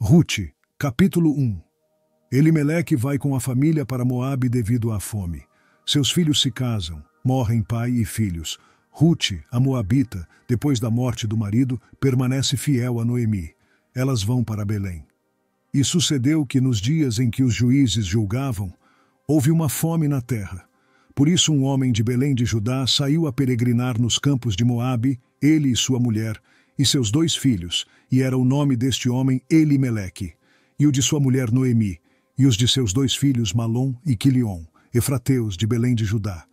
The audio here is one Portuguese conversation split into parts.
Rute, capítulo 1. Elimeleque vai com a família para Moabe devido à fome. Seus filhos se casam, morrem pai e filhos. Rute, a moabita, depois da morte do marido, permanece fiel a Noemi. Elas vão para Belém. E sucedeu que nos dias em que os juízes julgavam, houve uma fome na terra. Por isso um homem de Belém de Judá saiu a peregrinar nos campos de Moabe, ele e sua mulher, e seus 2 filhos, e era o nome deste homem Elimeleque, e o de sua mulher Noemi, e os de seus 2 filhos Malom e Quilion, efrateus de Belém de Judá.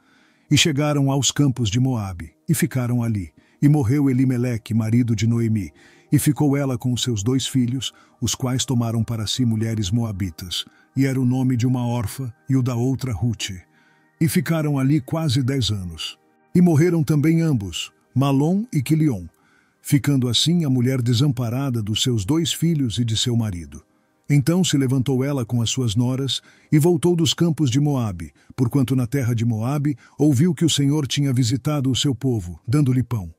E chegaram aos campos de Moabe, e ficaram ali. E morreu Elimeleque, marido de Noemi, e ficou ela com os seus 2 filhos, os quais tomaram para si mulheres moabitas, e era o nome de uma órfã e o da outra Rute. E ficaram ali quase 10 anos. E morreram também ambos, Malom e Quilion, ficando assim a mulher desamparada dos seus 2 filhos e de seu marido. Então se levantou ela com as suas noras e voltou dos campos de Moabe, porquanto na terra de Moabe ouviu que o Senhor tinha visitado o seu povo, dando-lhe pão.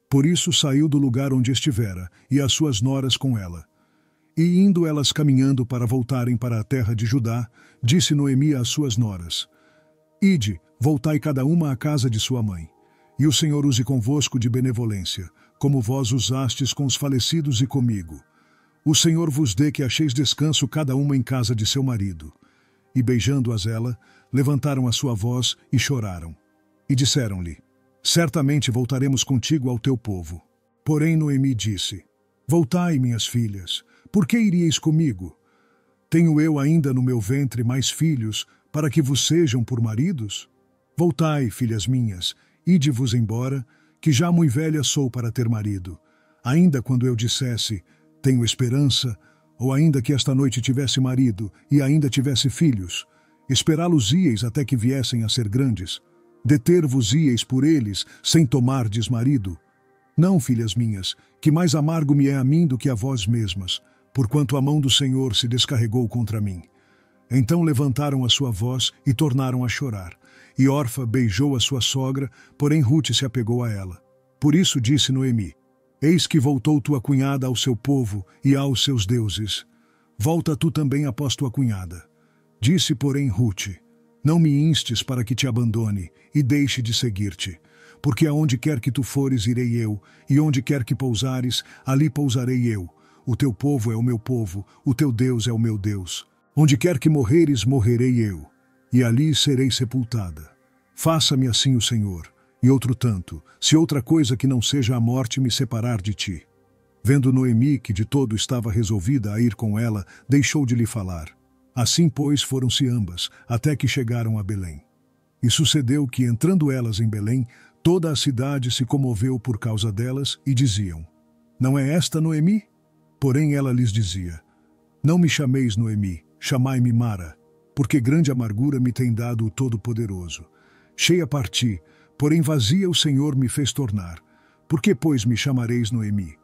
Por isso saiu do lugar onde estivera, e as suas noras com ela. E indo elas caminhando para voltarem para a terra de Judá, disse Noemi às suas noras: Ide, voltai cada uma à casa de sua mãe. E o Senhor use convosco de benevolência, como vós usastes com os falecidos e comigo. O Senhor vos dê que acheis descanso cada uma em casa de seu marido. E beijando-as ela, levantaram a sua voz e choraram. E disseram-lhe: Certamente voltaremos contigo ao teu povo. Porém Noemi disse: Voltai, minhas filhas, por que iríeis comigo? Tenho eu ainda no meu ventre mais filhos, para que vos sejam por maridos? Voltai, filhas minhas, ide-vos embora, que já muito velha sou para ter marido. Ainda quando eu dissesse, tenho esperança, ou ainda que esta noite tivesse marido e ainda tivesse filhos, esperá-los-íeis até que viessem a ser grandes, deter-vos-íeis por eles, sem tomardes marido. Não, filhas minhas, que mais amargo me é a mim do que a vós mesmas, porquanto a mão do Senhor se descarregou contra mim. Então levantaram a sua voz e tornaram a chorar. E Orfa beijou a sua sogra, porém Rute se apegou a ela. Por isso disse Noemi: Eis que voltou tua cunhada ao seu povo e aos seus deuses. Volta tu também após tua cunhada. Disse, porém, Rute: Não me instes para que te abandone e deixe de seguir-te. Porque aonde quer que tu fores, irei eu, e onde quer que pousares, ali pousarei eu. O teu povo é o meu povo, o teu Deus é o meu Deus. Onde quer que morreres, morrerei eu, e ali serei sepultada. Faça-me assim o Senhor, e outro tanto, se outra coisa que não seja a morte me separar de ti. Vendo Noemi que de todo estava resolvida a ir com ela, deixou de lhe falar. Assim, pois, foram-se ambas, até que chegaram a Belém. E sucedeu que, entrando elas em Belém, toda a cidade se comoveu por causa delas, e diziam: Não é esta Noemi? Porém ela lhes dizia: Não me chameis Noemi, chamai-me Mara, porque grande amargura me tem dado o Todo-Poderoso. Cheia parti, porém vazia o Senhor me fez tornar. Por que, pois, me chamareis Noemi?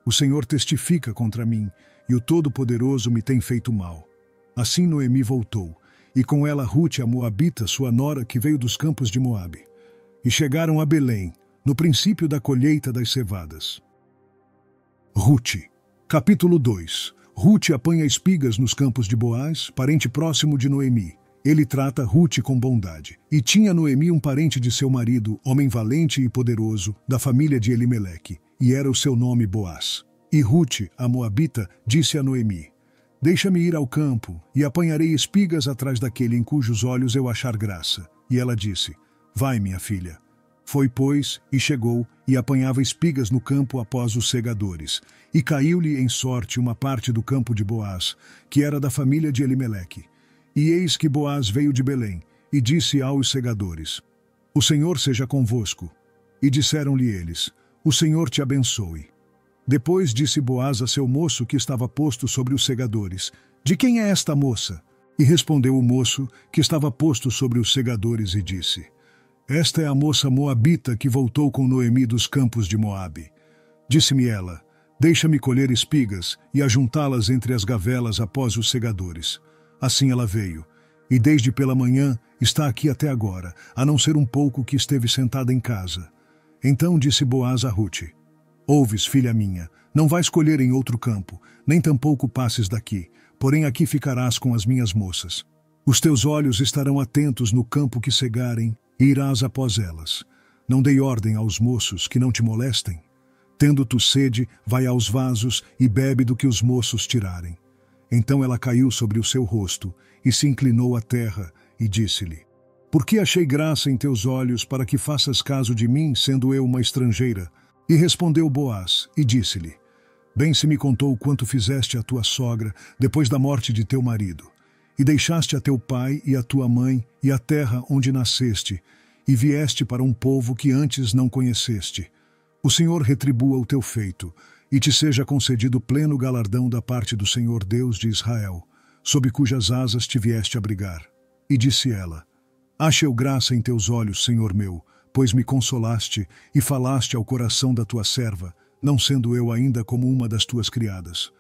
O Senhor testifica contra mim, e o Todo-Poderoso me tem feito mal. Assim Noemi voltou, e com ela Rute a moabita, sua nora, que veio dos campos de Moabe. E chegaram a Belém, no princípio da colheita das cevadas. Rute, capítulo 2. Rute apanha espigas nos campos de Boaz, parente próximo de Noemi. Ele trata Rute com bondade. E tinha Noemi um parente de seu marido, homem valente e poderoso, da família de Elimeleque, e era o seu nome Boaz. E Rute, a moabita, disse a Noemi: Deixa-me ir ao campo, e apanharei espigas atrás daquele em cujos olhos eu achar graça. E ela disse: Vai, minha filha. Foi, pois, e chegou, e apanhava espigas no campo após os segadores. E caiu-lhe em sorte uma parte do campo de Boaz, que era da família de Elimeleque. E eis que Boaz veio de Belém, e disse aos segadores: O Senhor seja convosco. E disseram-lhe eles: O Senhor te abençoe. Depois disse Boaz a seu moço que estava posto sobre os segadores: De quem é esta moça? E respondeu o moço que estava posto sobre os segadores e disse: Esta é a moça moabita que voltou com Noemi dos campos de Moabe. Disse-me ela: Deixa-me colher espigas e ajuntá-las entre as gavelas após os segadores. Assim ela veio, e desde pela manhã está aqui até agora, a não ser um pouco que esteve sentada em casa. Então disse Boaz a Rute: Ouves, filha minha, não vais colher em outro campo, nem tampouco passes daqui, porém aqui ficarás com as minhas moças. Os teus olhos estarão atentos no campo que cegarem, e irás após elas. Não dei ordem aos moços que não te molestem. Tendo tu sede, vai aos vasos e bebe do que os moços tirarem. Então ela caiu sobre o seu rosto e se inclinou à terra e disse-lhe: Por que achei graça em teus olhos para que faças caso de mim, sendo eu uma estrangeira? E respondeu Boaz e disse-lhe: Bem se me contou quanto fizeste à tua sogra depois da morte de teu marido. E deixaste a teu pai e a tua mãe e a terra onde nasceste, e vieste para um povo que antes não conheceste. O Senhor retribua o teu feito, e te seja concedido pleno galardão da parte do Senhor Deus de Israel, sob cujas asas te vieste abrigar. E disse ela: Ache eu graça em teus olhos, Senhor meu, pois me consolaste e falaste ao coração da tua serva, não sendo eu ainda como uma das tuas criadas.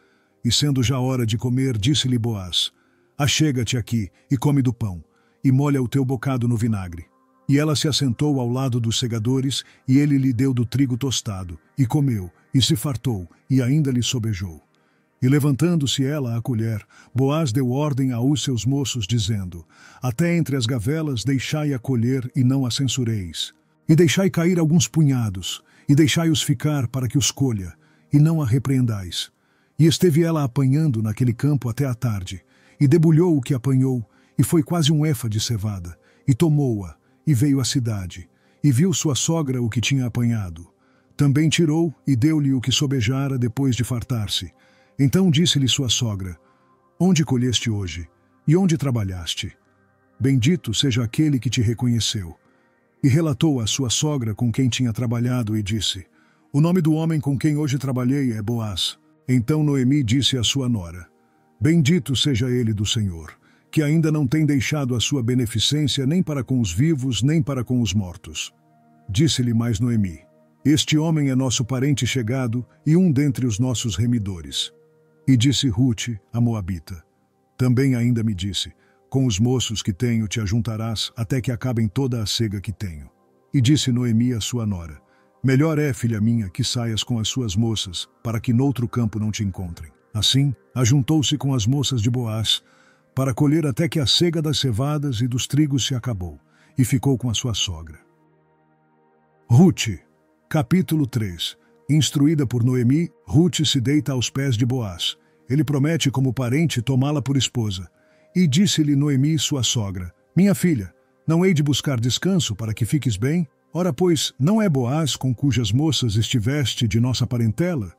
E sendo já hora de comer, disse-lhe Boaz: Achega-te aqui e come do pão, e molha o teu bocado no vinagre. E ela se assentou ao lado dos segadores, e ele lhe deu do trigo tostado, e comeu, e se fartou, e ainda lhe sobejou. E levantando-se ela a colher, Boaz deu ordem aos seus moços, dizendo: Até entre as gavelas deixai-a colher, e não a censureis. E deixai cair alguns punhados, e deixai-os ficar para que os colha, e não a repreendais. E esteve ela apanhando naquele campo até a tarde, e debulhou o que apanhou, e foi quase um efa de cevada, e tomou-a, e veio à cidade, e viu sua sogra o que tinha apanhado. Também tirou, e deu-lhe o que sobejara depois de fartar-se. Então disse-lhe sua sogra: Onde colheste hoje? E onde trabalhaste? Bendito seja aquele que te reconheceu. E relatou à sua sogra com quem tinha trabalhado, e disse: O nome do homem com quem hoje trabalhei é Boaz. Então Noemi disse à sua nora: Bendito seja ele do Senhor, que ainda não tem deixado a sua beneficência nem para com os vivos, nem para com os mortos. Disse-lhe mais Noemi: Este homem é nosso parente chegado e um dentre os nossos remidores. E disse Rute, a moabita: Também ainda me disse: Com os moços que tenho te ajuntarás, até que acabem toda a sega que tenho. E disse Noemi a sua nora: Melhor é, filha minha, que saias com as suas moças, para que noutro campo não te encontrem. Assim, ajuntou-se com as moças de Boaz, para colher até que a sega das cevadas e dos trigos se acabou, e ficou com a sua sogra. Rute, capítulo 3. Instruída por Noemi, Rute se deita aos pés de Boaz. Ele promete como parente tomá-la por esposa. E disse-lhe Noemi, sua sogra: Minha filha, não hei de buscar descanso para que fiques bem? Ora, pois, não é Boaz com cujas moças estiveste de nossa parentela?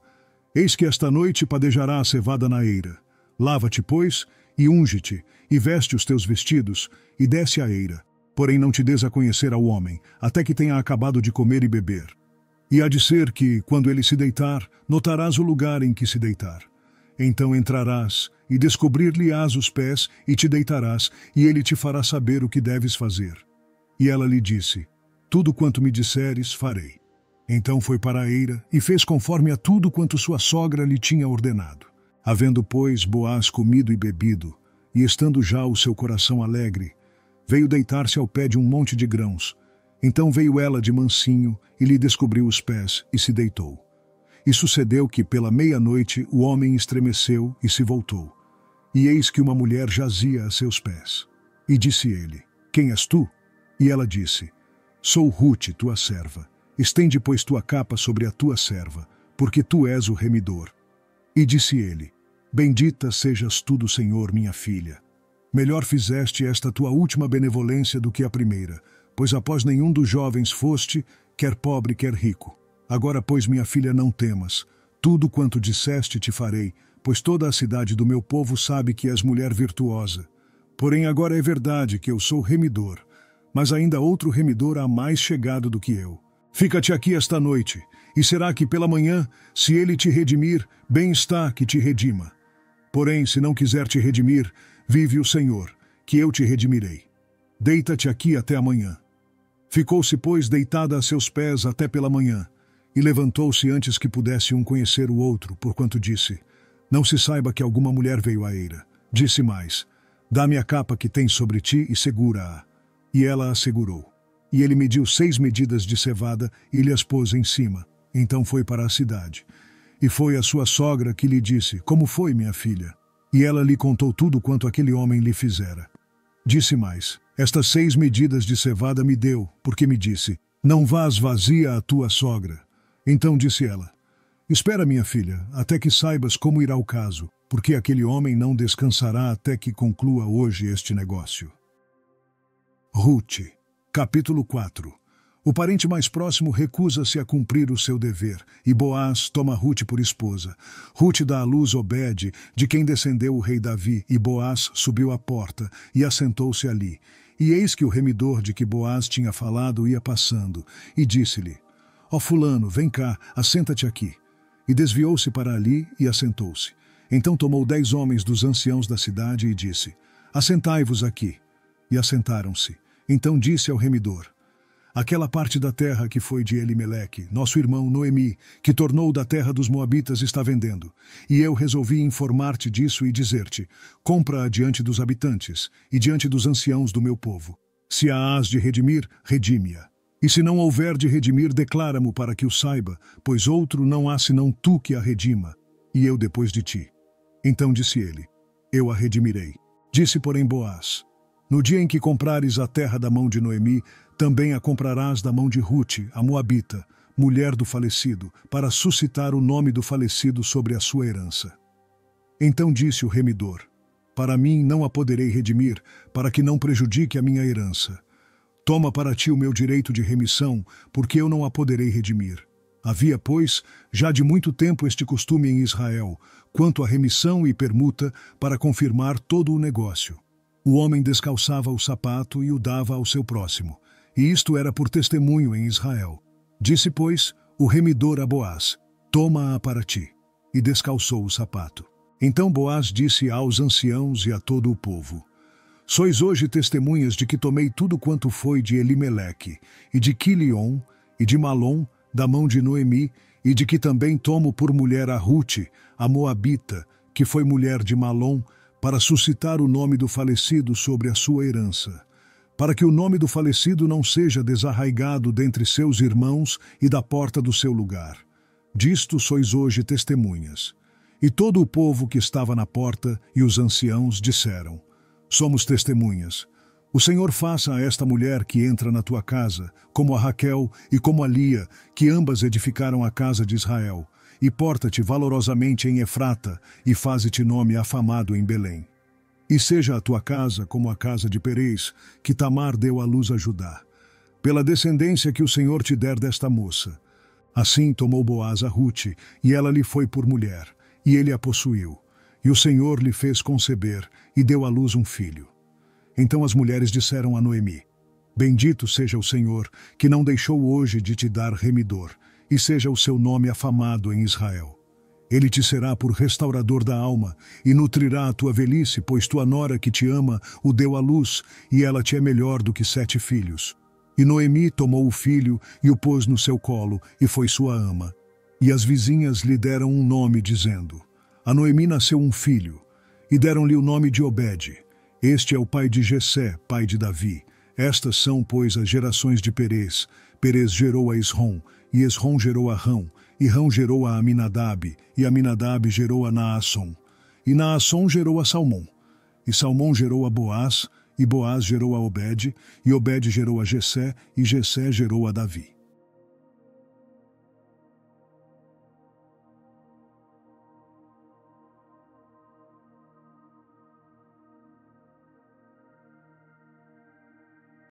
Eis que esta noite padejará a cevada na eira. Lava-te, pois, e unge-te, e veste os teus vestidos, e desce à eira. Porém não te des a conhecer ao homem, até que tenha acabado de comer e beber. E há de ser que, quando ele se deitar, notarás o lugar em que se deitar. Então entrarás, e descobrir-lhe-ás os pés, e te deitarás, e ele te fará saber o que deves fazer. E ela lhe disse: Tudo quanto me disseres, farei. Então foi para a eira, e fez conforme a tudo quanto sua sogra lhe tinha ordenado. Havendo, pois, Boaz comido e bebido, e estando já o seu coração alegre, veio deitar-se ao pé de um monte de grãos. Então veio ela de mansinho, e lhe descobriu os pés, e se deitou. E sucedeu que, pela meia-noite, o homem estremeceu e se voltou. E eis que uma mulher jazia a seus pés. E disse ele: Quem és tu? E ela disse: Sou Rute, tua serva. Estende, pois, tua capa sobre a tua serva, porque tu és o remidor. E disse ele: Bendita sejas tu do Senhor, minha filha. Melhor fizeste esta tua última benevolência do que a primeira, pois após nenhum dos jovens foste, quer pobre, quer rico. Agora, pois, minha filha, não temas. Tudo quanto disseste te farei, pois toda a cidade do meu povo sabe que és mulher virtuosa. Porém agora é verdade que eu sou remidor, mas ainda outro remidor há mais chegado do que eu. Fica-te aqui esta noite, e será que pela manhã, se ele te redimir, bem está que te redima. Porém, se não quiser te redimir, vive o Senhor, que eu te redimirei. Deita-te aqui até amanhã. Ficou-se, pois, deitada a seus pés até pela manhã, e levantou-se antes que pudesse um conhecer o outro, porquanto disse: Não se saiba que alguma mulher veio à eira. Disse mais: Dá-me a capa que tens sobre ti e segura-a. E ela a segurou. E ele mediu 6 medidas de cevada e lhe as pôs em cima. Então foi para a cidade. E foi a sua sogra que lhe disse: Como foi, minha filha? E ela lhe contou tudo quanto aquele homem lhe fizera. Disse mais: Estas 6 medidas de cevada me deu, porque me disse: Não vás vazia a tua sogra. Então disse ela: Espera, minha filha, até que saibas como irá o caso, porque aquele homem não descansará até que conclua hoje este negócio. Ruth, capítulo 4. O parente mais próximo recusa-se a cumprir o seu dever, e Boaz toma Ruth por esposa. Ruth dá à luz Obed, de quem descendeu o rei Davi, e Boaz subiu à porta e assentou-se ali. E eis que o remidor de que Boaz tinha falado ia passando, e disse-lhe: Ó fulano, vem cá, assenta-te aqui. E desviou-se para ali e assentou-se. Então tomou 10 homens dos anciãos da cidade e disse: Assentai-vos aqui. E assentaram-se. Então disse ao remidor: Aquela parte da terra que foi de Elimeleque, nosso irmão Noemi, que tornou da terra dos Moabitas, está vendendo. E eu resolvi informar-te disso e dizer-te: compra-a diante dos habitantes e diante dos anciãos do meu povo. Se a hás de redimir, redime-a. E se não houver de redimir, declara-mo para que o saiba, pois outro não há senão tu que a redima, e eu depois de ti. Então disse ele: Eu a redimirei. Disse, porém, Boaz: No dia em que comprares a terra da mão de Noemi, também a comprarás da mão de Ruth, a Moabita, mulher do falecido, para suscitar o nome do falecido sobre a sua herança. Então disse o remidor: Para mim não a poderei redimir, para que não prejudique a minha herança. Toma para ti o meu direito de remissão, porque eu não a poderei redimir. Havia, pois, já de muito tempo este costume em Israel, quanto à remissão e permuta, para confirmar todo o negócio. O homem descalçava o sapato e o dava ao seu próximo, e isto era por testemunho em Israel. Disse, pois, o remidor a Boaz: Toma-a para ti. E descalçou o sapato. Então Boaz disse aos anciãos e a todo o povo: Sois hoje testemunhas de que tomei tudo quanto foi de Elimeleque, e de Quilion, e de Malom, da mão de Noemi, e de que também tomo por mulher a Ruth, a Moabita, que foi mulher de Malom, para suscitar o nome do falecido sobre a sua herança, para que o nome do falecido não seja desarraigado dentre seus irmãos e da porta do seu lugar. Disto sois hoje testemunhas. E todo o povo que estava na porta e os anciãos disseram: Somos testemunhas. O Senhor faça a esta mulher que entra na tua casa, como a Raquel e como a Lia, que ambas edificaram a casa de Israel, e porta-te valorosamente em Efrata, e faze-te nome afamado em Belém. E seja a tua casa como a casa de Perez, que Tamar deu à luz a Judá, pela descendência que o Senhor te der desta moça. Assim tomou Boaz a Ruth, e ela lhe foi por mulher, e ele a possuiu. E o Senhor lhe fez conceber, e deu à luz um filho. Então as mulheres disseram a Noemi: Bendito seja o Senhor, que não deixou hoje de te dar remidor, e seja o seu nome afamado em Israel. Ele te será por restaurador da alma, e nutrirá a tua velhice, pois tua nora que te ama o deu à luz, e ela te é melhor do que 7 filhos. E Noemi tomou o filho, e o pôs no seu colo, e foi sua ama. E as vizinhas lhe deram um nome, dizendo: A Noemi nasceu um filho, e deram-lhe o nome de Obed. Este é o pai de Jessé, pai de Davi. Estas são, pois, as gerações de Perez. Perez gerou a Esrom, e Esrom gerou a Rão, e Rão gerou a Aminadab, e Aminadab gerou a Naasson. E Naasson gerou a Salmão. E Salmão gerou a Boaz, e Boaz gerou a Obed, e Obed gerou a Jessé, e Jessé gerou a Davi.